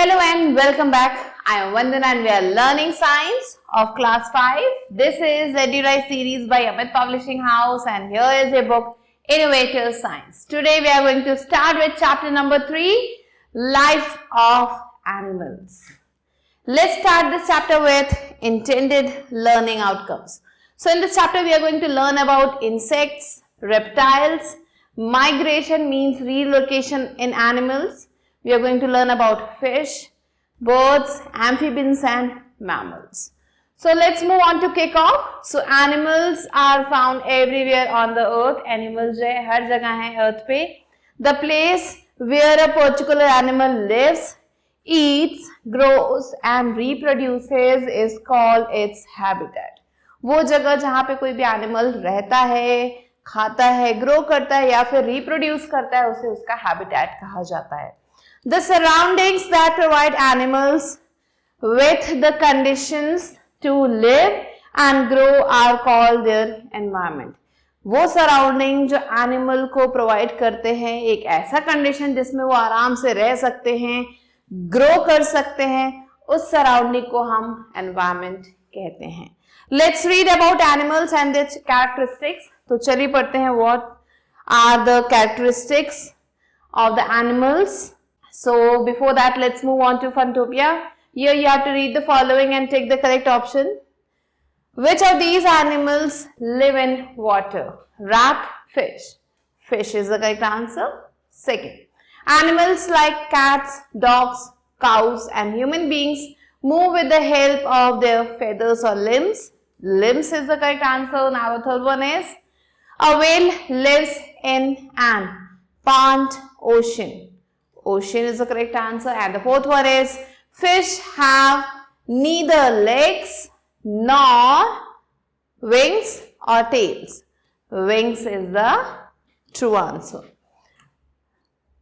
Hello and welcome back. I am Vandana and we are learning science of class 5. This is EduRise series by Amit Publishing House and here is a book, Innovative Science. Today we are going to start with chapter number 3, Life of Animals. Let's start this chapter with intended learning outcomes. So in this chapter we are going to learn about insects, reptiles, migration means relocation in animals. We are going to learn about fish, birds, amphibians and mammals. So let's move on to kick off. So animals are found everywhere on the earth. Animals जो है हर जगह हैं earth पे. The place where a particular animal lives, eats, grows and reproduces is called its habitat. वो जगह जहाँ पे कोई भी animal रहता है, खाता है, grow करता है या फिर reproduce करता है उसे उसका habitat कहा जाता है. The surroundings that provide animals with the conditions to live and grow are called their environment. वो सराउंडिंग जो एनिमल को प्रोवाइड करते हैं एक ऐसा कंडीशन जिसमें वो आराम से रह सकते हैं, ग्रो कर सकते हैं, उस सराउंडिंग को हम एनवायरमेंट कहते हैं. Let's read about animals and their characteristics. तो चलिए पढ़ते हैं what are the characteristics of the animals. So before that, let's move on to Funtopia. Here you have to read the following and take the correct option. Which of these animals live in water? Rat, fish. Fish is the correct answer. Second, animals like cats, dogs, cows and human beings move with the help of their feathers or limbs. Limbs is the correct answer. Now the third one is, a whale lives in an pond, ocean. Ocean is the correct answer. And the fourth one is, fish have neither legs nor wings or tails. Wings is the true answer.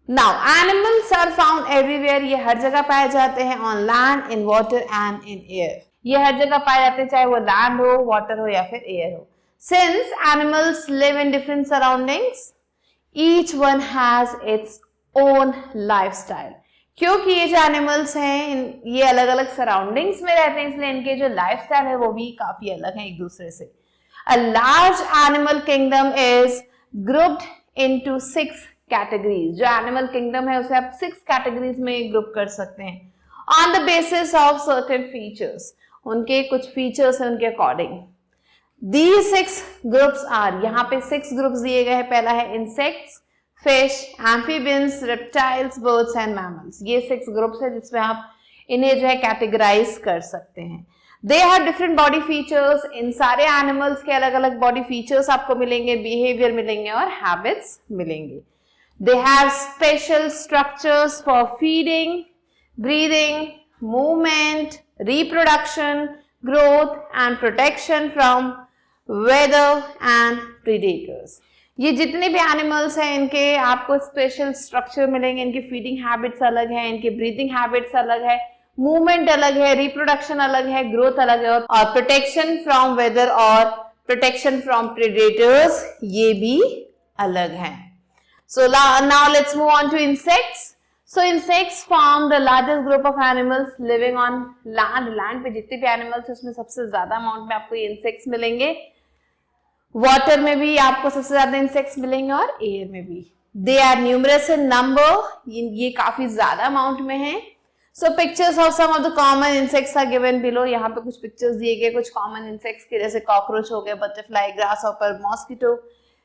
Now, animals are found everywhere. ये हर जगह पाए जाते हैं on land, in water and in air. ये हर जगह पाए जाते हैं चाहे वो land हो, water हो या फिर air हो. Since animals live in different surroundings, each one has its own lifestyle. क्योंकि ये जो एनिमल्स हैं ये अलग अलग सराउंडिंग्स में रहते हैं इसलिए इनके जो लाइफस्टाइल है वो भी काफी अलग है एक दूसरे से. A large animal kingdom is grouped into 6 categories. जो एनिमल किंगडम है उसे आप 6 कैटेगरीज में ग्रुप कर सकते हैं on the basis of certain features. उनके कुछ फीचर्स हैं उनके अकॉर्डिंग. These 6 groups are, यहाँ पे 6 ग्रुप्स दिए गए हैं. पहला है insects, fish, amphibians, reptiles, birds and mammals. ये 6 ग्रुप्स है जिसमें आप इन्हें जो है कैटेगराइज कर सकते हैं. They have different body features. इन सारे एनिमल्स के अलग अलग बॉडी फीचर्स आपको मिलेंगे, बिहेवियर मिलेंगे और हैबिट्स मिलेंगे. They have special structures for feeding, breathing, movement, reproduction, growth and protection from weather and predators. ये जितने भी एनिमल्स हैं इनके आपको स्पेशल स्ट्रक्चर मिलेंगे. इनकी फीडिंग हैबिट्स अलग है, इनके ब्रीदिंग हैबिट्स अलग है, मूवमेंट अलग है, रिप्रोडक्शन अलग है, ग्रोथ अलग है और प्रोटेक्शन फ्रॉम वेदर और प्रोटेक्शन फ्रॉम प्रेडेटर्स ये भी अलग है. So now let's move on to insects. So insects form the largest group of animals living on land. Land पे जितने भी एनिमल्स उसमें सबसे ज्यादा अमाउंट में आपको ये इंसेक्ट्स मिलेंगे. वाटर में भी आपको सबसे ज्यादा इंसेक्ट्स मिलेंगे और एयर में भी. They are numerous in number. ये काफी ज्यादा अमाउंट में है. So pictures of some of the common insects are given below. यहाँ पे कुछ पिक्चर्स दिए गए कुछ कॉमन इंसेक्ट्स के, जैसे कॉकरोच हो गए, butterfly, grasshopper, mosquito,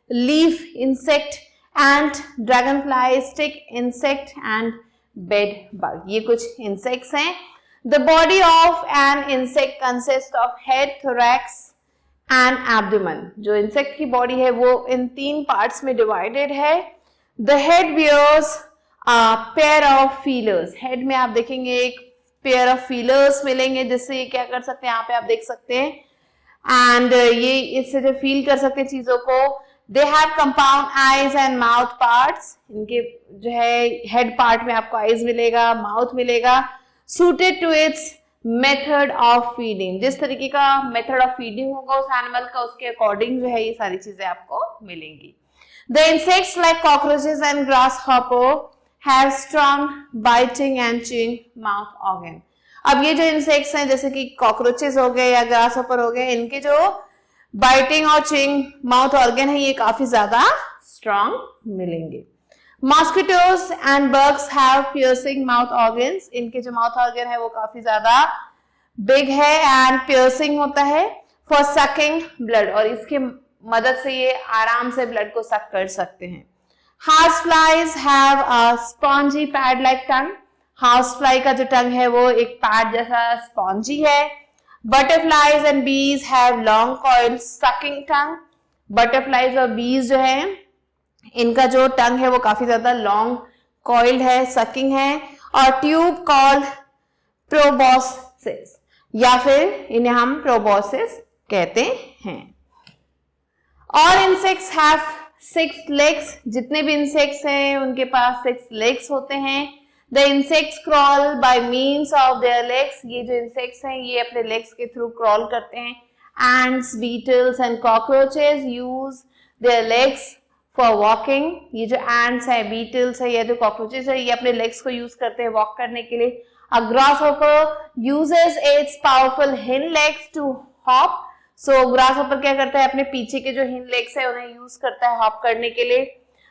leaf insect, ant, dragonfly, stick insect and bed bug. ये कुछ इंसेक्ट्स हैं. The body of an insect consist of head, thorax and abdomen. जो इंसेक्ट की बॉडी है वो इन 3 पार्ट्स में डिवाइडेड है. The head bears a pair of feelers. Head में आप देखेंगे एक पेयर ऑफ फीलर्स मिलेंगे जिससे ये क्या कर सकते हैं, यहाँ पे आप देख सकते हैं एंड ये इससे जो फील कर सकते हैं चीजों को. They have compound eyes and mouth parts. इनके जो है हेड पार्ट में आपको आईज मिलेगा, माउथ मिलेगा. Suited to its method of feeding. जिस तरीके का मेथड ऑफ फीडिंग होगा उस एनिमल का उसके अकॉर्डिंग जो है ये सारी चीजें आपको मिलेंगी. The insects like cockroaches and grasshopper have strong biting and chewing mouth organ. अब ये जो इंसेक्ट्स हैं जैसे कि कॉकरोचेस हो गए या ग्रासहॉपर हो गए, इनके जो बाइटिंग और च्यूइंग माउथ ऑर्गन है ये काफी ज्यादा स्ट्रॉन्ग मिलेंगे. Mosquitoes and bugs have piercing mouth organs. इनके जो माउथ ऑर्गन है वो काफी ज्यादा बिग है एंड पियर्सिंग होता है फॉर सकिंग ब्लड, और इसके मदद से ये आराम से ब्लड को सक कर सकते हैं. House flies have a spongy pad like tongue. House fly का जो टंग है वो एक पैड जैसा स्पॉन्जी है. बटरफ्लाइज एंड बीज have long coiled sucking tongue. Butterflies और बीज जो है इनका जो टंग है वो काफी ज्यादा लॉन्ग कॉइल्ड है, सकिंग है. और ट्यूब कॉल्ड प्रोबोसिस, या फिर इन्हें हम प्रोबोसिस कहते हैं. और इंसेक्ट्स हैव 6 legs. जितने भी इंसेक्ट्स हैं उनके पास 6 legs होते हैं. The insects crawl bye means of their legs. ये जो इंसेक्ट्स हैं ये अपने लेग्स के थ्रू क्रॉल करते हैं. Ants, beetles and cockroaches use their legs for walking. ये जो एंड्स हैं, बीटल्स है या जो कॉकरोचेस है ये अपने लेग्स को यूज करते हैं वॉक करने के लिए. A grasshopper uses its powerful hind legs to hop. So grasshopper क्या करता है, अपने पीछे के जो hind legs है उन्हें यूज करता है हॉप करने के लिए.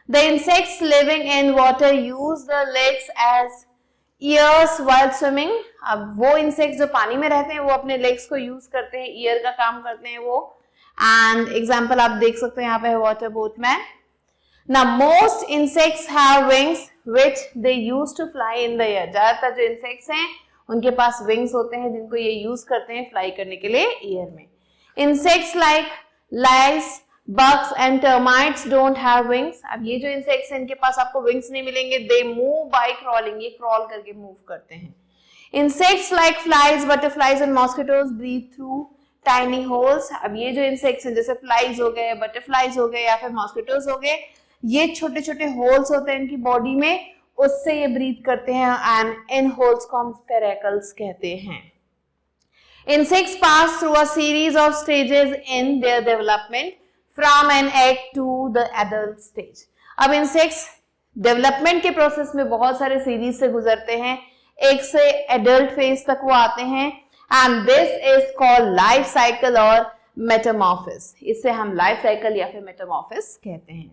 The insects living in water use the legs as ears while swimming. अब वो इंसेक्ट्स जो पानी में रहते हैं वो अपने legs को यूज करते हैं, ईयर का काम करते हैं वो. एंड एग्जाम्पल आप देख सकते हैं यहाँ पे water boatman. Now most insects have wings which they use to fly in the air. ज्यादातर जो इंसेक्ट्स हैं उनके पास विंग्स होते हैं जिनको ये यूज करते हैं फ्लाई करने के लिए एयर में. Insects like lice, bugs and termites don't have wings. अब ये जो इंसेक्ट्स हैं इनके पास आपको विंग्स नहीं मिलेंगे. They move by crawling. ये क्रॉल करके मूव करते हैं. Insects like flies, butterflies and mosquitoes breathe through tiny holes. अब ये जो इंसेक्ट्स हैं जैसे फ्लाइज हो गए, बटरफ्लाइज हो गए या फिर मॉस्किटोज हो गए, ये छोटे छोटे होल्स होते हैं इनकी बॉडी में, उससे ये ब्रीथ करते हैं एंड इन होल्स को हम स्पेरेकल्स कहते हैं. Insects pass through a series of stages in their development from an egg to the adult stage. अब इंसेक्ट्स डेवलपमेंट के प्रोसेस में बहुत सारे सीरीज से गुजरते हैं. एक से एडल्ट फेज तक वो आते हैं and this is called life cycle और मेटामॉर्फिस. इसे हम लाइफ साइकिल या फिर मेटामॉर्फिस कहते हैं.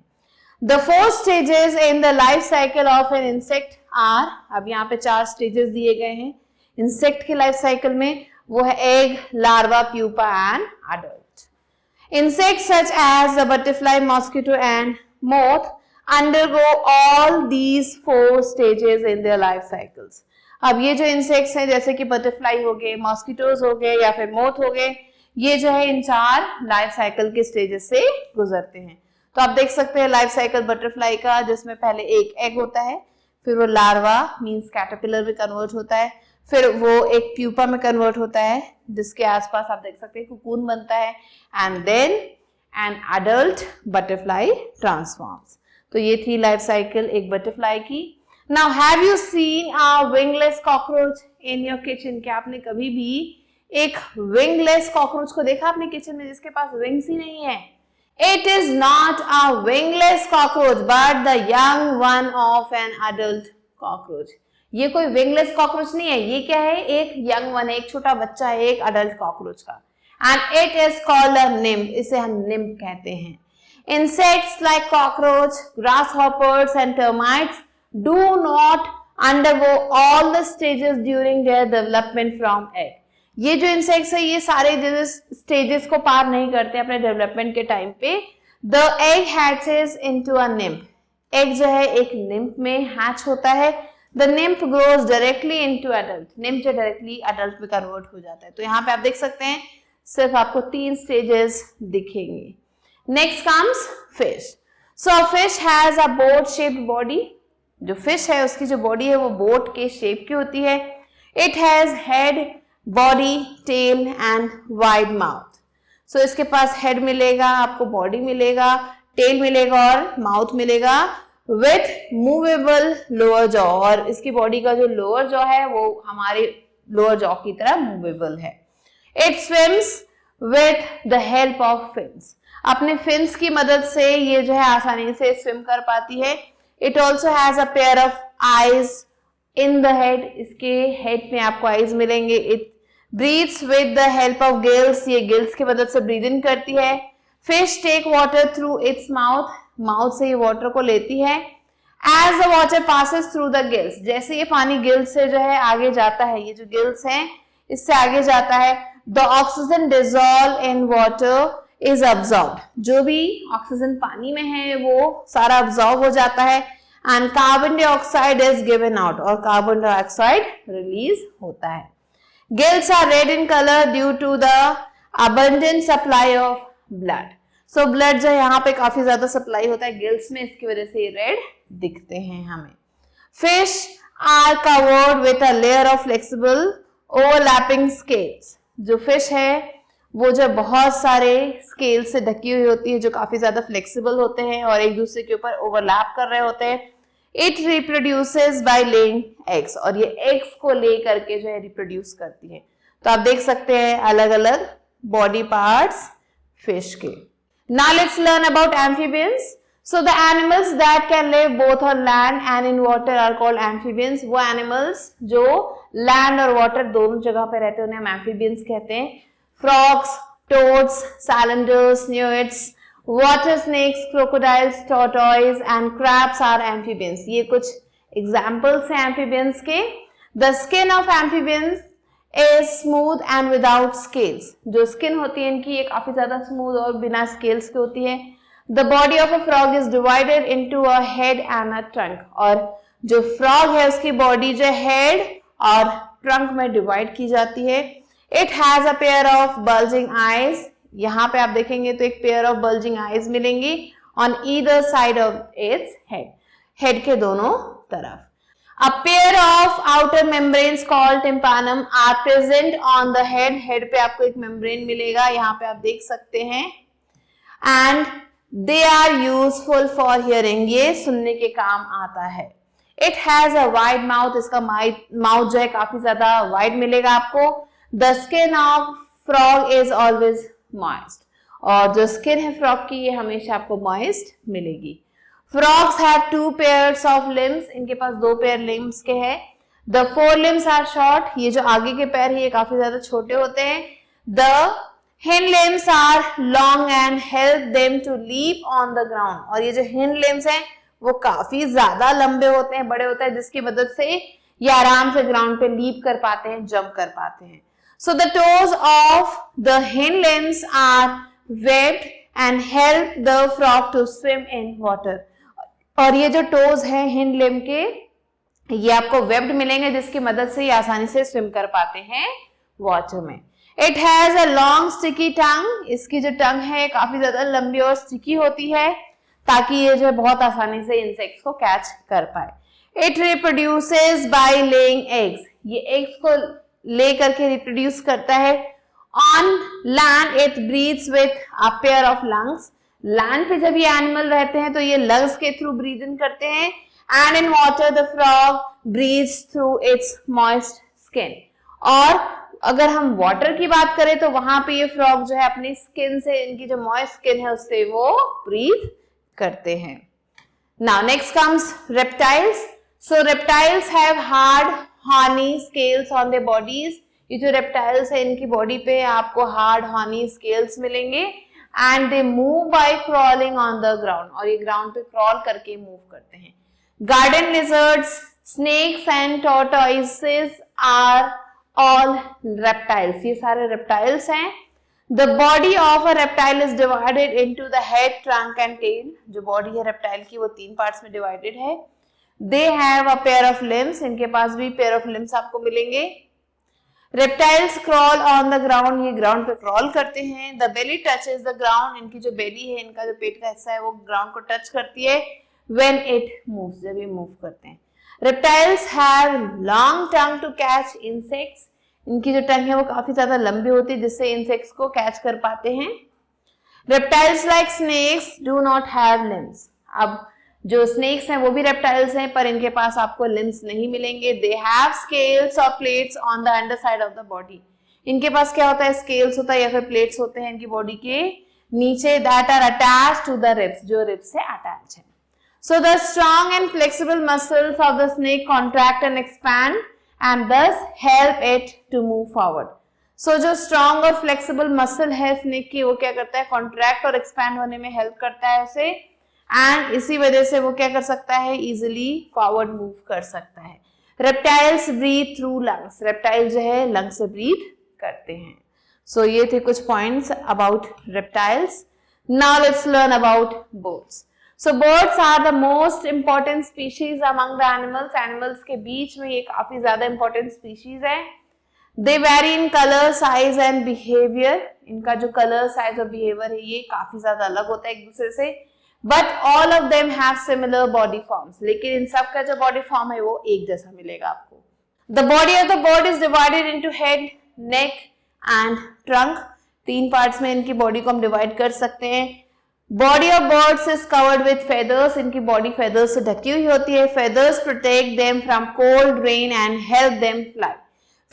The 4 stages in the life cycle of an insect are, अब यहाँ पे 4 stages दिए गए हैं इंसेक्ट के लाइफ साइकिल में. वो है egg, larva, pupa and adult. Insects such as the butterfly, mosquito and moth undergo all these 4 stages in their life cycles. अब ये जो इंसेक्ट्स हैं जैसे कि बटरफ्लाई हो गए, मॉस्किटोज हो गए या फिर मोथ हो गए, ये जो है इन 4 लाइफ साइकिल के स्टेजेस से गुजरते हैं. तो आप देख सकते हैं लाइफ साइकिल बटरफ्लाई का, जिसमें पहले एक एग होता है, फिर वो लार्वा मींस कैटरपिलर में कन्वर्ट होता है, फिर वो एक प्यूपा में कन्वर्ट होता है जिसके आसपास आप देख सकते हैं कुकून बनता है, and then an adult butterfly transforms. तो ये थी लाइफ साइकिल एक बटरफ्लाई की. Now have you seen a wingless cockroach in your kitchen? क्या आपने कभी भी एक विंगलेस कॉकरोच को देखा अपने किचन में जिसके पास विंग्स ही नहीं है? It is not a wingless cockroach but the young one of an adult cockroach. ये कोई wingless cockroach नहीं है, ये क्या है? एक young one है, एक छोटा बच्चा है, एक adult cockroach का. And it is called a nymph. इसे हम nymph कहते हैं. Insects like cockroach, grasshoppers and termites do not undergo all the stages during their development from egg. ये जो इंसेक्ट्स है ये सारे स्टेजेस को पार नहीं करते अपने डेवलपमेंट के टाइम पे. The egg hatches into a nymph. Egg जो है एक निम्फ में हैच होता है. The nymph grows directly into adult. Nymph जो डायरेक्टली एडल्ट में कन्वर्ट हो जाता है. तो यहाँ पे आप देख सकते हैं सिर्फ आपको 3 स्टेजेस दिखेंगे. Next comes fish. So fish has a boat shaped body. जो फिश है उसकी जो बॉडी है वो बोट के शेप की होती है. It has head, body, tail and wide mouth. So इसके पास हेड मिलेगा, आपको बॉडी मिलेगा, टेल मिलेगा और माउथ मिलेगा विथ मूवेबल लोअर जॉ. और इसकी बॉडी का जो लोअर जॉ है वो हमारे लोअर जॉ की तरह मूवेबल है. It swims with the help of fins. अपने फिन्स की मदद से ये जो है आसानी से स्विम कर पाती है. It also has a pair of eyes in the head. इसके head में आपको eyes मिलेंगे. It breathes with the help of gills. ये gills की मदद से breathe in करती है. Fish take water through its mouth. Mouth से ये water को लेती है. As the water passes through the gills, जैसे ये पानी gills से जो है आगे जाता है, ये जो gills हैं इससे आगे जाता है, the oxygen dissolved in water is absorbed. जो भी ऑक्सीजन पानी में है वो सारा absorb हो जाता है and carbon dioxide is given out और carbon dioxide release होता है. Gills are red in color due to the abundant supply of blood. So blood जो यहाँ पे काफी ज्यादा सप्लाई होता है गिल्स में, इसकी वजह से ये रेड दिखते हैं हमें. Fish are covered with a layer of flexible overlapping scales. जो फिश है वो जो बहुत सारे स्केल से ढकी हुई होती है जो काफी ज्यादा फ्लेक्सिबल होते हैं और एक दूसरे के ऊपर ओवरलैप कर रहे होते हैं. It reproduces by laying eggs और ये एग्स को ले करके जो है रिप्रोड्यूस करती है. तो आप देख सकते हैं अलग अलग बॉडी पार्ट्स फिश के. Now let's learn about amphibians. So the animals that can live both on land and in water are called amphibians. वो animals जो land और water दोनों जगह पे रहते हैं उन्हें हम amphibians कहते हैं. Frogs, toads, salamanders, newts, water snakes, crocodiles, tortoises and crabs are amphibians. ये कुछ examples हैं amphibians के. The skin of amphibians is smooth and without scales. जो skin होती है इनकी ये काफी ज्यादा smooth और बिना scales के होती है. The body of a frog is divided into a head and a trunk. और जो frog है उसकी body जो head और trunk में divide की जाती है. It has a pair of bulging eyes. यहाँ पे आप देखेंगे तो एक pair of bulging eyes मिलेंगी on either side of its head. Head के दोनों तरफ. A pair of outer membranes called tympanum are present on the head. Head पे आपको एक membrane मिलेगा, यहाँ पे आप देख सकते हैं. And they are useful for hearing. ये सुनने के काम आता है. It has a wide mouth. इसका माउथ जो है काफी ज्यादा wide मिलेगा आपको. The skin of frog is always moist. और जो skin है frog की ये हमेशा आपको moist मिलेगी. Frogs have two pairs of limbs. इनके पास दो पैर limbs के हैं. The forelimbs are short. ये जो आगे के पैर है ये काफी ज्यादा छोटे होते हैं. The hind limbs are long and help them to leap on the ground. और ये जो hind limbs हैं वो काफी ज्यादा लंबे होते हैं, बड़े होते हैं जिसकी मदद से ये आराम से ग्राउंड पे लीप कर पाते हैं, जंप कर पाते हैं. So the toes of the hind limbs are webbed and help the frog to swim in water. और ये जो toes हैं hind limb के ये आपको webbed मिलेंगे जिसकी मदद से ये आसानी से swim कर पाते हैं water में. It has a long sticky tongue. इसकी जो टंग है काफी ज्यादा लंबी और स्टिकी होती है ताकि ये जो बहुत आसानी से इंसेक्ट्स को कैच कर पाए. It reproduces by laying eggs. ये eggs को ले करके रिप्रोड्यूस करता है. On land it breathes with a pair of lungs. Land पे जब ये एनिमल रहते हैं तो ये लंग्स के थ्रू ब्रीथ इन करते हैं. And in water the frog breathes through its moist skin. और अगर हम वाटर की बात करें तो वहां पे ये फ्रॉग जो है अपनी स्किन से, इनकी जो मॉइस्ट स्किन है उससे वो ब्रीथ करते हैं. Now next comes reptiles. So reptiles have hard horny scales on their bodies. ये जो रेप्टाइल्स है इनकी बॉडी पे आपको हार्ड हॉर्नी स्केल्स मिलेंगे. And they move by crawling on the ground. और ये ग्राउंड पे क्रॉल करके मूव करते हैं. Garden lizards, snakes and tortoises are all reptiles. ये सारे reptiles हैं. The body of a reptile is divided into the head, trunk and tail. जो body है reptile की वो 3 parts में divided है. They have a pair of limbs. इनके पास भी pair of limbs आपको मिलेंगे. Reptiles crawl on the ground. ये ground पे crawl करते हैं. The belly touches the ground. इनकी जो belly है, इनका जो पेट का हिस्सा है वो ground को touch करती है when it moves. जब ये move करते हैं. Reptiles have long tongue to catch insects. इनकी जो टंग है वो काफी ज्यादा लंबी होती है जिससे इंसेक्ट्स को कैच कर पाते हैं. Reptiles like snakes do not have limbs. अब जो snakes हैं वो भी reptiles हैं पर इनके पास आपको limbs नहीं मिलेंगे. They have scales or plates on the underside of the body. इनके पास क्या होता है, scales होता है या फिर plates होते हैं इनकी body के नीचे that are attached to the ribs, जो ribs से attach है. So the strong and flexible muscles of the snake contract and expand and thus help it to move forward. So जो strong और flexible muscle है snake की, वो क्या करता है, contract और expand होने में help करता है उसे, and इसी वजह से वो क्या कर सकता है, easily forward move कर सकता है. Reptiles breathe through lungs. Reptile जो है lung से breathe करते हैं. So ये थे कुछ points about reptiles. Now let's learn about birds. So birds are the most important species among the animals. Animals के बीच में ये काफी ज्यादा important species है. They vary in color, size and behavior. इनका जो color, size और behavior है ये काफी ज्यादा अलग होता है एक दूसरे से. But all of them have similar body forms. लेकिन इन सब का जो body form है वो एक जैसा मिलेगा आपको. The body of the bird is divided into head, neck and trunk. 3 parts में इनकी body को हम divide कर सकते हैं. Body of birds is covered with feathers. इनकी body feathers से ढकी हुई होती है. Feathers protect them from cold, rain and help them fly.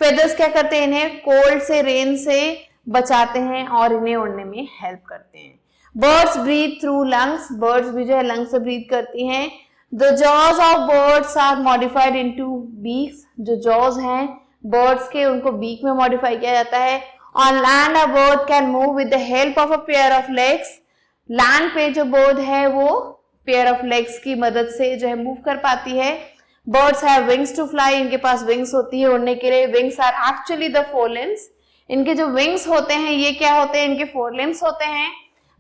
Feathers क्या करते हैं, इन्हें cold से, rain से बचाते हैं और इन्हें उड़ने में help करते हैं. Birds breathe through lungs. Birds भी जो है lungs से breathe करती हैं. The jaws of birds are modified into beaks. जो jaws हैं birds के, उनको beak में modify किया जाता है. On land a bird can move with the help of a pair of legs. Land पे जो बर्ड है वो पेयर ऑफ लेग्स की मदद से जो है मूव कर पाती है. Birds have wings to fly. इनके पास विंग्स होती है उड़ने के लिए. Wings are actually the forelimbs. इनके जो विंग्स होते हैं ये क्या होते हैं, इनके फोरलिम्स होते हैं.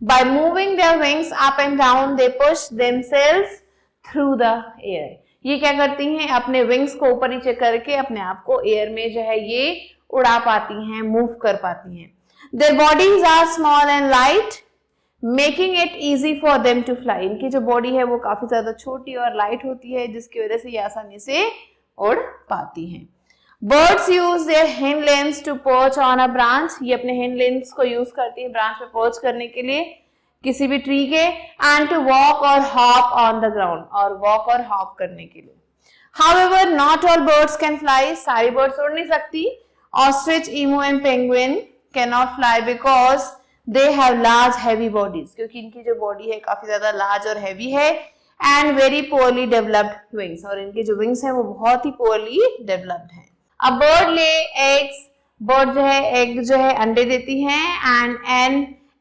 By moving their wings up and down they push themselves through the air. ये क्या करती हैं, अपने विंग्स को ऊपर नीचे करके अपने आप को एयर में जो है ये उड़ा पाती हैं, मूव कर पाती हैं. Their bodies are small and light making it easy for them to fly. इनकी जो बॉडी है वो काफी ज्यादा छोटी और लाइट होती है जिसकी वजह से ये आसानी से उड़ पाती हैं. Birds use their hind limbs to perch on a branch. ये अपने हिंड लिम्स को यूज करती है ब्रांच पे पर्च करने के लिए किसी भी ट्री के. एंड टू वॉक और हॉप ऑन द ग्राउंड, और वॉक और हॉप करने के लिए. However not all birds can fly. सारी बर्ड्स उड़ नहीं सकती. Ostrich, emu and penguin can not fly because they have large heavy bodies. क्योंकि इनकी जो बॉडी है काफी ज्यादा लार्ज और हैवी है. and very poorly developed wings. और इनके जो विंग्स हैं वो बहुत ही poorly developed हैं. अब bird lay eggs. bird जो है egg जो है अंडे देती हैं. and an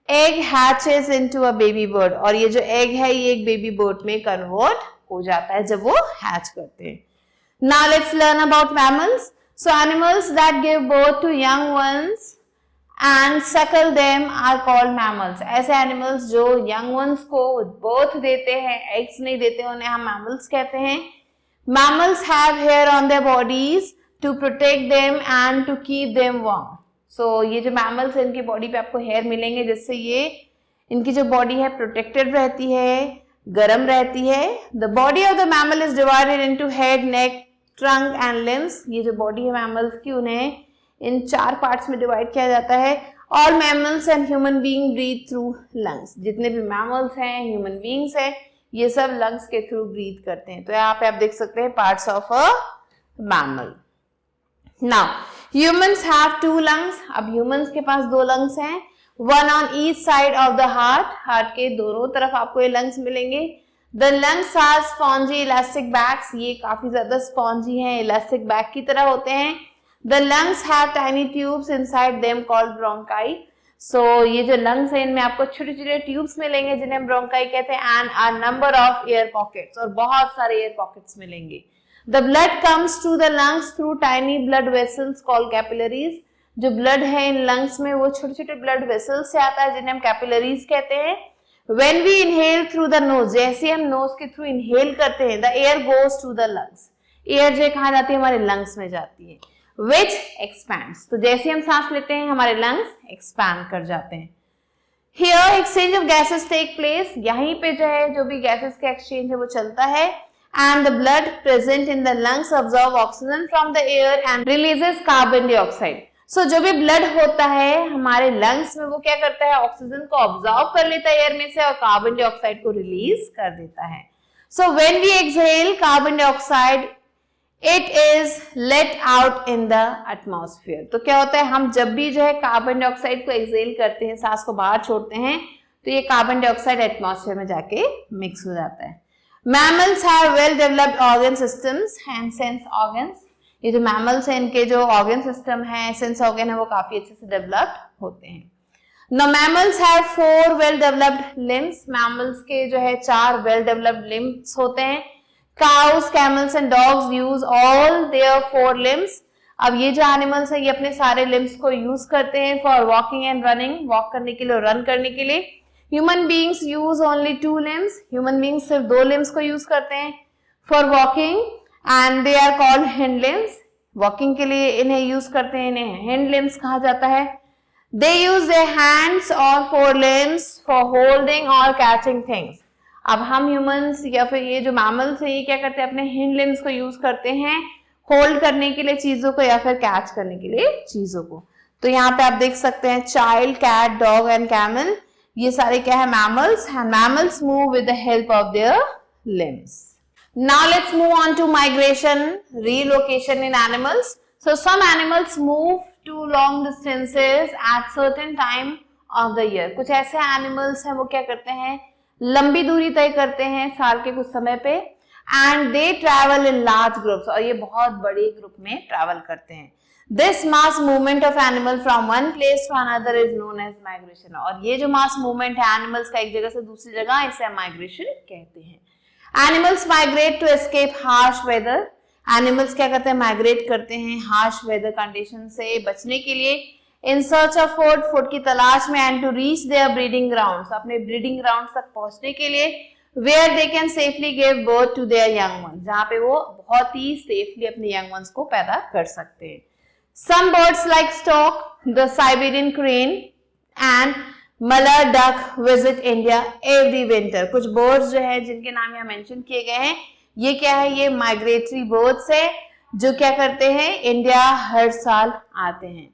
egg hatches into a baby bird. और ये जो egg है ये एक baby bird में convert हो जाता है जब वो hatch करते हैं. Now let's learn about mammals. So animals that give birth to young ones and suckle them are called mammals. ऐसे animals जो young ones को birth देते हैं, eggs नहीं देते, उन्हें हम mammals कहते हैं. Mammals have hair on their bodies to protect them and to keep them warm. So ये जो mammals हैं इनकी body पे आपको hair मिलेंगे जिससे ये इनकी जो body है protected रहती है, गर्म रहती है. The body of the mammal is divided into head, neck, trunk and limbs. ये जो body है mammals की उन्हें इन 4 पार्ट्स में डिवाइड किया जाता है. All mammals and human being breathe through lungs. जितने भी मैमल्स हैं, ह्यूमन बीइंग्स हैं, ये सब लंग्स के थ्रू ब्रीथ करते हैं. तो यहाँ पे आप देख सकते हैं parts of a mammal. Now humans have 2 lungs. अब ह्यूमंस के पास 2 लंग्स हैं. One on each side of the heart. Heart के दोनों तरफ आपको ये लंग्स मिलेंगे. The lungs are spongy elastic bags. ये काफी ज्यादा स्पॉन्जी हैं, इलास्टिक बैग की तरह होते हैं. The lungs have tiny tubes inside them called bronchi. So ये जो lungs हैं इनमें आपको छोटे छोटे ट्यूब्स मिलेंगे जिन्हें हम bronchi कहते हैं. and a number of air pockets. और बहुत सारे air pockets मिलेंगे. The blood comes to the lungs through tiny blood vessels called capillaries. जो blood है इन lungs में वो छोटे छोटे blood vessels से आता है जिन्हें हम capillaries कहते हैं. When we inhale through the nose, जैसे हम nose के through inhale करते हैं, the air goes to the lungs. air जो कहाँ जाती है, हमारे lungs में जाती है. Which expands. तो जैसे हम सांस लेते हैं हमारे lungs expand कर जाते हैं. Here exchange of gases take place. यहीं पे जो है जो भी gases का exchange है वो चलता है. And the blood present in the lungs absorb oxygen from the air and releases carbon dioxide. So जो भी blood होता है हमारे lungs में वो क्या करता है, ऑक्सीजन को absorb कर लेता है एयर में से और कार्बन डाइऑक्साइड को रिलीज कर देता है. So when we exhale carbon dioxide it is let out in the atmosphere. तो क्या होता है, हम जब भी जो है कार्बन डाइऑक्साइड को एक्सहेल करते हैं, सांस को बाहर छोड़ते हैं, तो ये कार्बन डाइऑक्साइड एटमॉस्फेयर में जाके मिक्स हो जाता है. Mammals have well developed organ systems and sense organs. ये जो mammals हैं इनके जो organ system है, sense organ है, वो काफी अच्छे से developed होते हैं. Now mammals have 4 well developed limbs. Mammals के जो है 4 well developed limbs होते हैं. Cows, camels and dogs use all their 4 limbs. अब ये जो animals है ये अपने सारे limbs को use करते हैं for walking and running, walk करने के लिए और run करने के लिए. Human beings use only 2 limbs. Human beings सिर्फ 2 limbs को use करते हैं for walking and they are called hind limbs. Walking के लिए इन्हें use करते हैं, इन्हें hind limbs कहा जाता है. They use their hands or forelimbs for holding or catching things. अब हम humans या फिर ये जो mammals है ये क्या करते हैं, अपने hind limbs को use करते हैं hold करने के लिए चीजों को या फिर catch करने के लिए चीजों को. तो यहाँ पे आप देख सकते हैं child, cat, dog and camel. ये सारे क्या है, mammals, and mammals move with the help of their limbs. Now let's move on to migration, relocation in animals. So some animals move to long distances at certain time of the year. कुछ ऐसे animals हैं वो क्या करते हैं, लंबी दूरी तय करते हैं साल के कुछ समय पे, and they travel in large groups. और ये बहुत बड़े ग्रुप में travel करते हैं. This mass movement of animal from one place to another is known as migration. और ये जो mass movement है animals का एक जगह से दूसरी जगह, इसे migration कहते हैं. Animals migrate to escape harsh weather. Animals क्या करते हैं, migrate करते हैं harsh weather condition से बचने के लिए, in search of food, food की तलाश में, and to reach their breeding grounds, अपने breeding grounds तक पहुंचने के लिए, where they can safely give birth to their young ones, जहाँ पे वो बहुत ही safely अपने young ones को पैदा कर सकते हैं. Some birds like stork, the Siberian crane and mallard duck visit India every winter. कुछ birds जो है जिनके नाम यहाँ mention किए गए हैं, ये क्या है, ये migratory birds है जो क्या करते हैं, इंडिया हर साल आते हैं.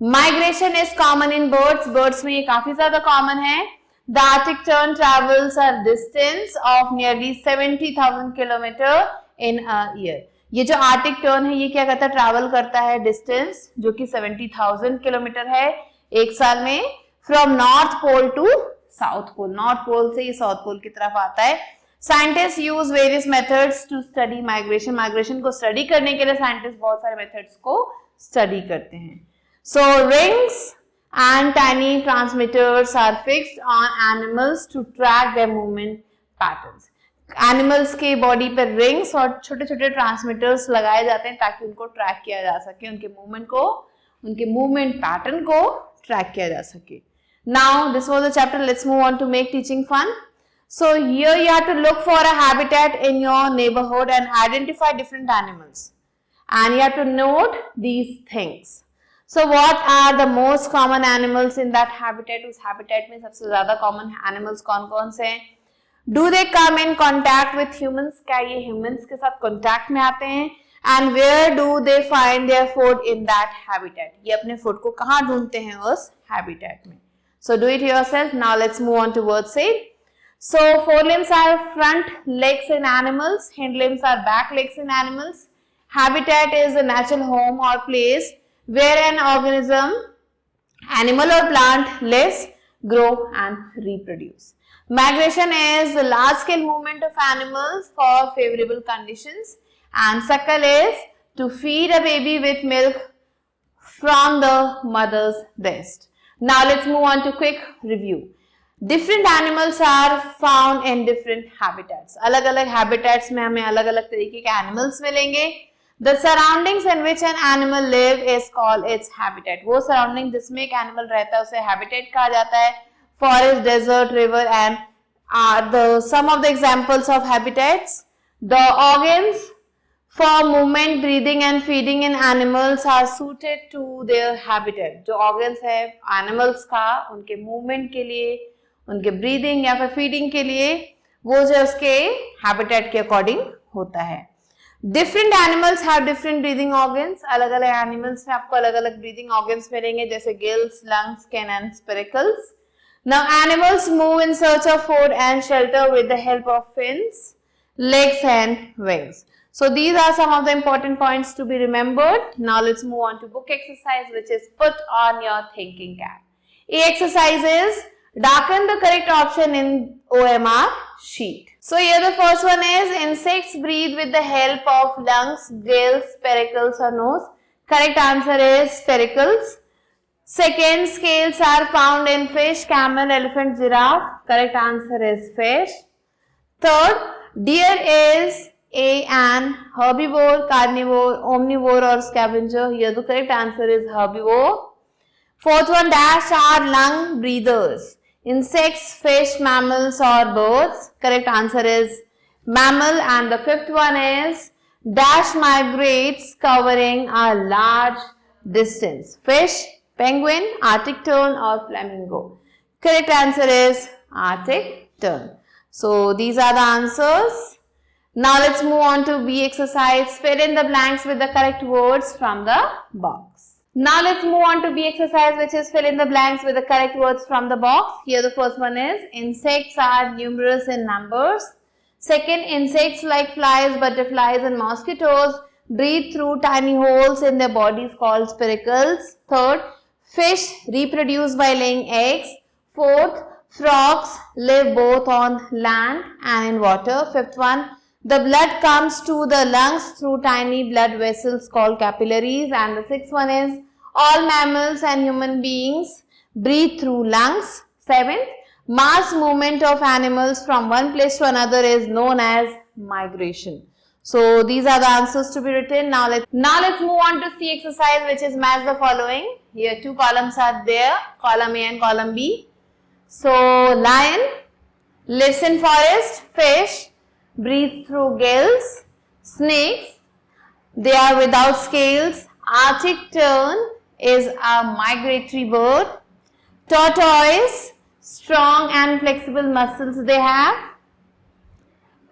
Migration is common in birds. Birds में ये काफी ज्यादा common है. The Arctic tern travels a distance of nearly 70,000 kilometer in a year. ये जो आर्टिक टर्न है ये क्या करता है, ट्रैवल करता है डिस्टेंस जो कि 70,000 किलोमीटर है एक साल में, from north pole to south pole. North pole से ये साउथ पोल की तरफ आता है. Scientist use various methods to study migration. Migration को स्टडी करने के लिए साइंटिस्ट बहुत सारे मेथड्स को स्टडी करते हैं. So rings and tiny transmitters are fixed on animals to track their movement patterns. Animals के बॉडी पर रिंग्स और छोटे छोटे ट्रांसमीटर्स लगाए जाते हैं ताकि उनको ट्रैक किया जा सके, उनके मूवमेंट को, उनके मूवमेंट पैटर्न को ट्रैक किया जा सके. Now this was the chapter. Let's move on to make teaching fun. So here you have to look for a habitat in your neighbourhood and identify different animals and you have to note these things. So what are the most common animals in that habitat. उस habitat में सबसे ज्यादा common animals कौन कौन से हैं. Do they come in contact with humans? क्या ये humans के साथ contact में आते हैं? And where do they find their food in that habitat? ये अपने food को कहाँ ढूंढते हैं उस habitat में? So do it yourself. Now let's move on to word seed. So forelimbs are front legs in animals. Hind limbs are back legs in animals. Habitat is a natural home or place where an organism, animal or plant lives, grow and reproduce. Migration is the large-scale movement of animals for favorable conditions, and suckle is to feed a baby with milk from the mother's breast. Now let's move on to quick review. Different animals are found in different habitats. अलग-अलग habitats में हमें अलग-अलग तरीके के animals मिलेंगे. The surroundings in which an animal live is called its habitat. वो surrounding जिसमें एक animal रहता है उसे habitat कहा जाता है. Forest, desert, river and are some of the examples of habitats. The organs for movement, breathing and feeding in animals are suited to their habitat. जो organs है animals का, उनके movement के लिए, उनके breathing या फिर feeding के लिए, वो जो उसके habitat के according होता है. Different animals have different breathing organs. अलग अलग animals में आपको अलग अलग breathing organs मिलेंगे जैसे gills, lungs, skin and spiracles. Now animals move in search of food and shelter with the help of fins, legs and wings. So these are some of the important points to be remembered. Now let's move on to book exercise, which is put on your thinking cap. A exercise is darken the correct option in OMR sheet. So here the first one is insects breathe with the help of lungs, gills, spiracles or nose. Correct answer is spiracles. Second, scales are found in fish, camel, elephant, giraffe. Correct answer is fish. Third, deer is an herbivore, carnivore, omnivore or scavenger. Here the correct answer is herbivore. Fourth one, dash are lung breathers. Insects, fish, mammals or birds. Correct answer is mammal. And the fifth one is dash migrates covering a large distance. Fish, penguin, Arctic tern or flamingo. Correct answer is Arctic tern. So these are the answers. Now let's move on to B exercise. Fill in the blanks with the correct words from the box. Now let's move on to B exercise, which is fill in the blanks with the correct words from the box. Here the first one is insects are numerous in numbers. Second, insects like flies, butterflies and mosquitoes breathe through tiny holes in their bodies called spiracles. Third, fish reproduce by laying eggs. Fourth, frogs live both on land and in water. Fifth one, the blood comes to the lungs through tiny blood vessels called capillaries. And the sixth one is all mammals and human beings breathe through lungs. Seventh, mass movement of animals from one place to another is known as migration. So these are the answers to be written. Now let's move on to C exercise, which is match the following. Here two columns are there, column A and column B. So lion lives in forest. Fish breathe through gills. Snakes, they are without scales. Arctic tern is a migratory bird. Tortoise, strong and flexible muscles they have.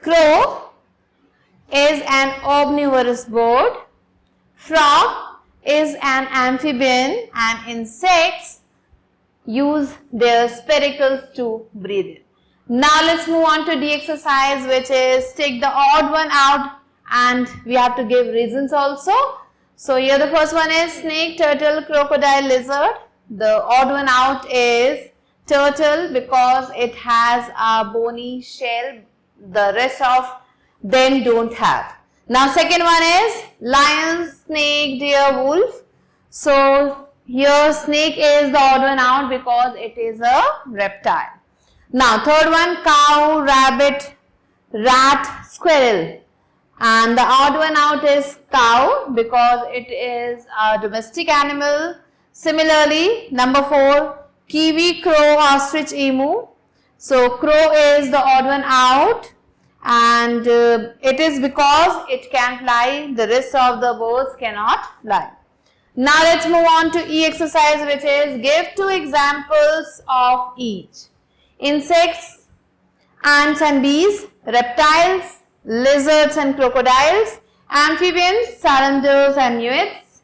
Crow is an omnivorous bird. Frog is an amphibian, and insects use their spiracles to breathe in. Now let's move on to D exercise, which is take the odd one out and we have to give reasons also. So here the first one is snake, turtle, crocodile, lizard. The odd one out is turtle because it has a bony shell. The rest of them don't have. Now second one is lion, snake, deer, wolf. So here snake is the odd one out because it is a reptile. Now third one, cow, rabbit, rat, squirrel. And the odd one out is cow because it is a domestic animal. Similarly, number 4, kiwi, crow, ostrich, emu. So crow is the odd one out, and it is because it can fly, the rest of the birds cannot fly. Now let's move on to E exercise, which is give 2 examples of each. Insects, ants and bees, reptiles, lizards and crocodiles, amphibians, salamanders and newts,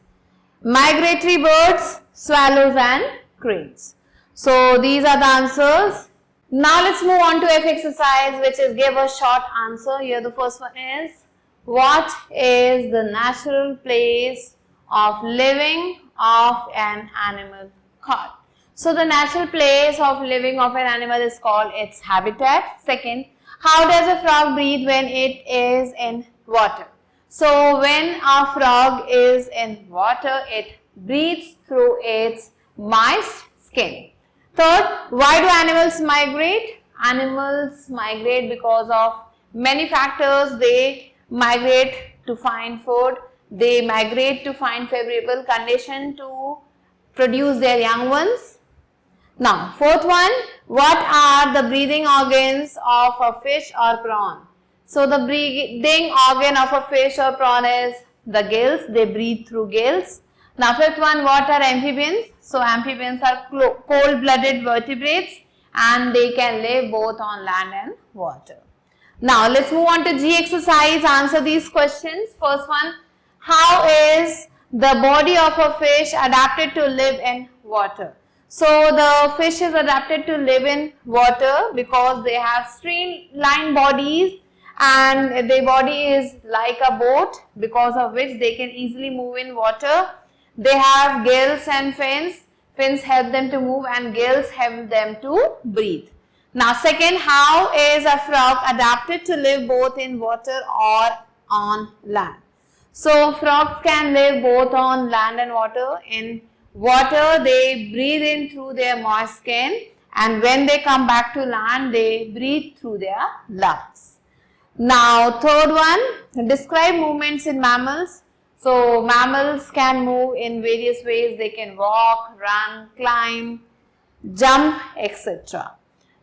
migratory birds, swallows and cranes. So these are the answers. Now let's move on to F exercise, which is give a short answer. Here the first one is what is the natural place of living of an animal called? So the natural place of living of an animal is called its habitat. Second, how does a frog breathe when it is in water? So when a frog is in water, it breathes through its moist skin. Third, why do animals migrate? Animals migrate because of many factors. They migrate to find food. They migrate to find favorable condition to produce their young ones. Now, fourth one, what are the breathing organs of a fish or prawn? So, the breathing organ of a fish or prawn is the gills. They breathe through gills. Now, fifth one, what are amphibians? So, amphibians are cold-blooded vertebrates and they can live both on land and water. Now, let's move on to G exercise. Answer these questions. First one, how is the body of a fish adapted to live in water? So, the fish is adapted to live in water because they have streamlined bodies and their body is like a boat, because of which they can easily move in water. They have gills and fins. Fins help them to move and gills help them to breathe. Now second, how is a frog adapted to live both in water or on land? So frogs can live both on land and water. In water, they breathe in through their moist skin, and when they come back to land, they breathe through their lungs. Now third one, describe movements in mammals. So mammals can move in various ways. They can walk, run, climb, jump, etc.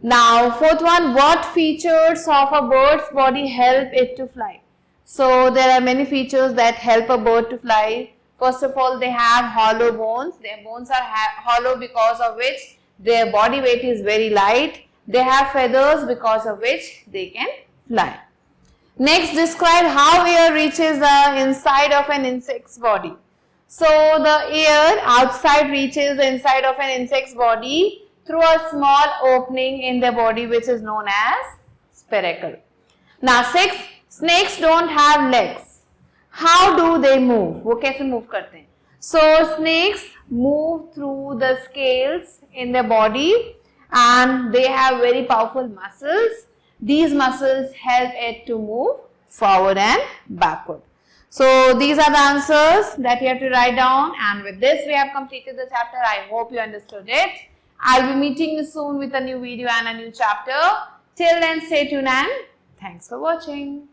Now fourth one, what features of a bird's body help it to fly? So there are many features that help a bird to fly. First of all, they have hollow bones. Their bones are hollow because of which their body weight is very light. They have feathers because of which they can fly. Next, describe how air reaches the inside of an insect's body. So the air outside reaches the inside of an insect's body through a small opening in their body which is known as spiracle. Now sixth, snakes don't have legs. How do they move? वो कैसे move करते हैं? So snakes move through the scales in their body and they have very powerful muscles. These muscles help it to move forward and backward. So these are the answers that you have to write down, and with this we have completed the chapter. I hope you understood it. I'll be meeting you soon with a new video and a new chapter. Till then, stay tuned and thanks for watching.